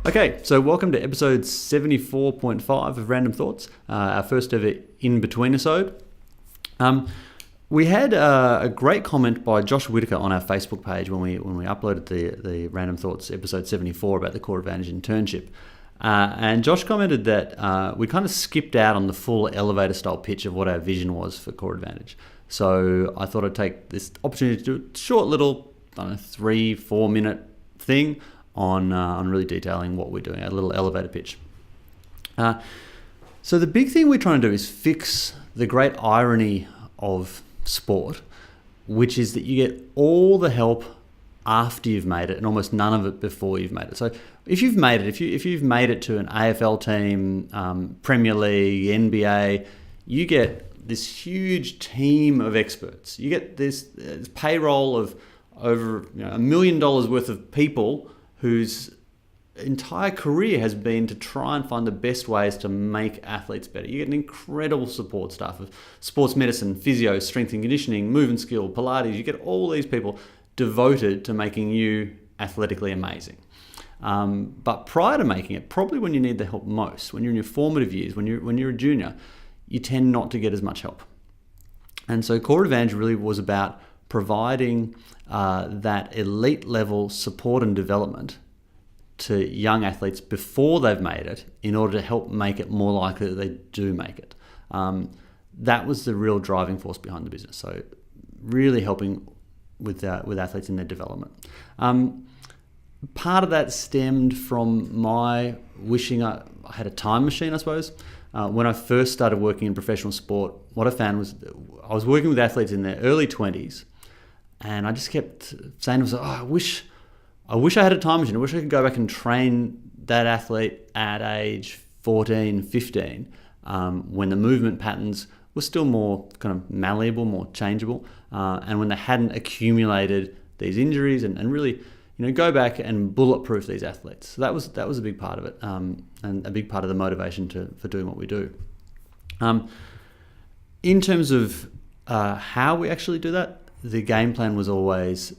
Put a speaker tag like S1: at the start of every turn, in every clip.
S1: Okay, so welcome to episode 74.5 of Random Thoughts, our first ever in-between-isode. We had a great comment by Josh Whitaker on our Facebook page when we uploaded the Random Thoughts episode 74 about the Core Advantage internship. And Josh commented that we kind of skipped out on the full elevator style pitch of what our vision was for Core Advantage. So I thought I'd take this opportunity to do a short little, 3-4 minute thing on really detailing what we're doing, a little elevator pitch. So the big thing we're trying to do is fix the great irony of sport, which is that you get all the help after you've made it and almost none of it before you've made it. So if you've made it, if you've made it to an AFL team, Premier League, NBA, you get this huge team of experts. You get this payroll of over $1 million worth of people whose entire career has been to try and find the best ways to make athletes better. You get an incredible support staff of sports medicine, physio, strength and conditioning, movement skill, Pilates. You get all these people devoted to making you athletically amazing. But prior to making it, probably when you need the help most, when you're in your formative years, when you're a junior, you tend not to get as much help. And so Core Advantage really was about providing that elite level support and development to young athletes before they've made it in order to help make it more likely that they do make it. That was the real driving force behind the business. So really helping with athletes in their development. Part of that stemmed from my wishing I had a time machine, I suppose. When I first started working in professional sport, what I found was I was working with athletes in their early 20s, and I just kept saying to myself, I wish I had a time machine. I wish I could go back and train that athlete at age 14, 15, when the movement patterns were still more kind of malleable, more changeable, and when they hadn't accumulated these injuries and really, go back and bulletproof these athletes. So that was a big part of it, and a big part of the motivation for doing what we do. In terms of how we actually do that, the game plan was always,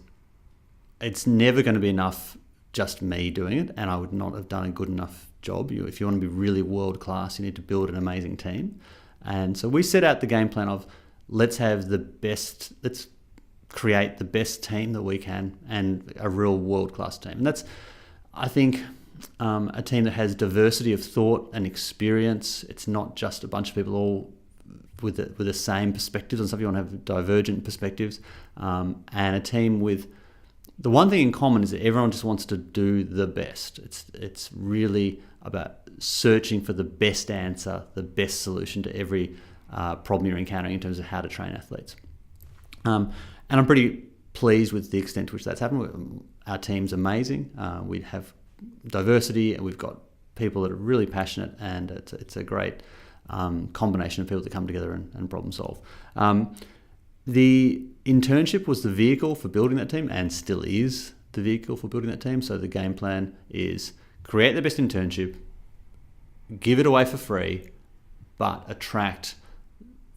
S1: it's never going to be enough just me doing it, and I would not have done a good enough job. If you want to be really world class, you need to build an amazing team. And so we set out the game plan of let's create the best team that we can and a real world class team. And that's, I think, a team that has diversity of thought and experience. It's not just a bunch of people all with the same perspectives and stuff. You want to have divergent perspectives, and a team with the one thing in common is that everyone just wants to do the best. It's really about searching for the best answer, the best solution to every problem you're encountering in terms of how to train athletes. And I'm pretty pleased with the extent to which that's happened. Our team's amazing. We have diversity, and we've got people that are really passionate, and it's a great combination of people that come together and problem solve. The internship was the vehicle for building that team, and still is the vehicle for building that team. So the game plan is create the best internship, give it away for free, but attract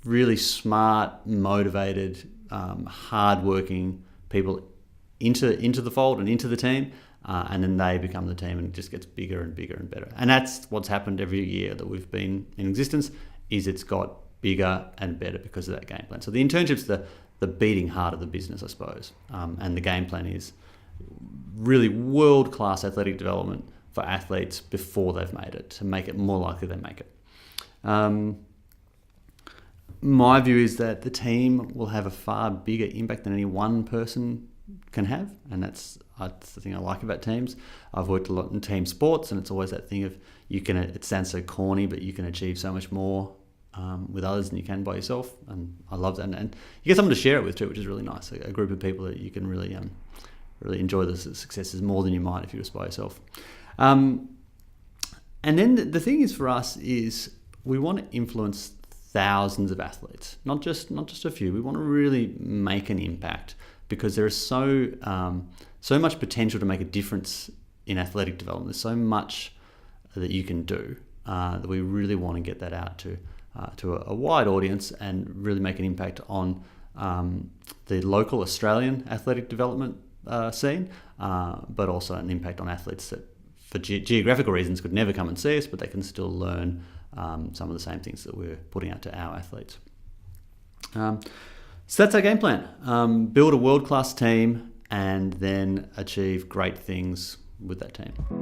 S1: really smart, motivated, hard-working people into the fold and into the team, and then they become the team, and it just gets bigger and bigger and better. And that's what's happened every year that we've been in existence, is it's got bigger and better because of that game plan. So the internship's the beating heart of the business, I suppose, and the game plan is really world-class athletic development for athletes before they've made it, to make it more likely they make it. My view is that the team will have a far bigger impact than any one person can have, and that's the thing I like about teams. I've worked a lot in team sports, and it's always that thing of it sounds so corny, but you can achieve so much more with others than you can by yourself, and I love that. And you get someone to share it with too, which is really nice. A group of people that you can really enjoy the successes more than you might if you were by yourself. And then the thing is for us is we want to influence thousands of athletes, not just a few. We want to really make an impact because there is so much potential to make a difference in athletic development. There's so much that you can do that we really want to get that out to a wide audience and really make an impact on the local Australian athletic development scene, but also an impact on athletes that for geographical reasons could never come and see us, but they can still learn some of the same things that we're putting out to our athletes. So that's our game plan. Build a world-class team and then achieve great things with that team.